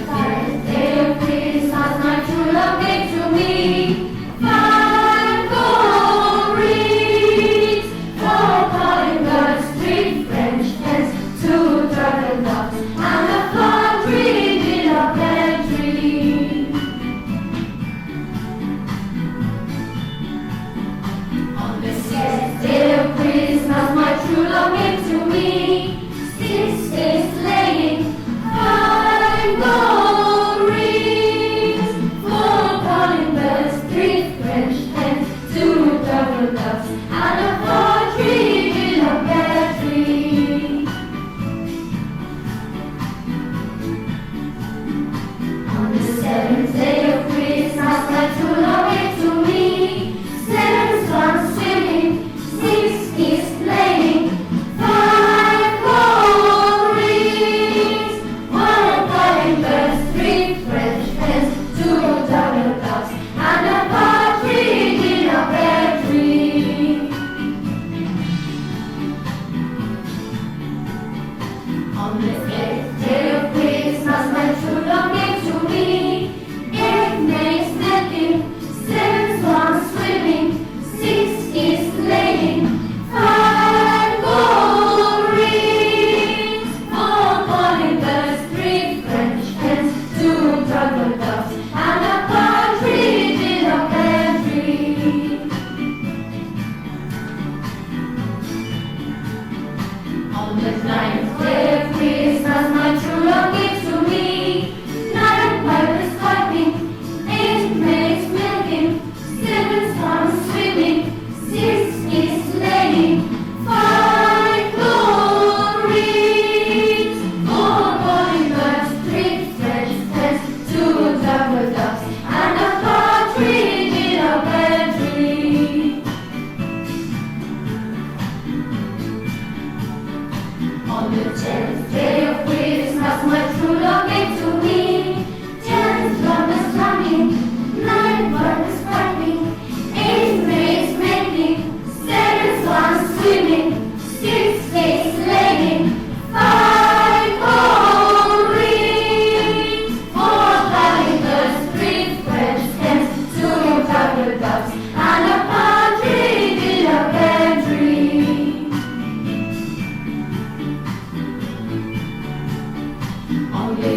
fifth day of Christmas, my true love gave to me five gold rings, four calling birds, three French hens, two turtle doves, and a partridge in a pear tree. On the sixth day of Christmas, my true love gave to me 6 days sleighing, five gold rings, four calling birds, three French hens, two turtle doves, and a partridge in a pear tree. On the seventh day of Christmas, my true love gave to me 7 swans swimming, 6 geese playing, 5 gold rings, 1 calling birds, 3 French hens, 2 turtle doves, and a partridge in a pear tree. On the eighth day of Christmas, my true love gave to me 8 maids milking, 7 swans swimming, 6 geese laying, 5 gold rings, 4 calling birds, 3 French hens, 2 turtle doves, and a partridge in a pear tree. On the ninth day of Christmas, my true love gave to me 9 pipers piping, 8 maids milking, 7 swans swimming, 6 geese laying, 5 gold rings, 4 calling birds, 3 French hens, 2 turtle doves, and a partridge in a pear tree. On the 10th day of Christmas, my true love gave to me 10 drummers drumming, 9 birds piping, 8 maids making, 7 swans swimming, 6 geese laying, 5 gold rings, 4 calling birds, 3 French hens, 2 turtle doves, and a partridge in a pear tree. On the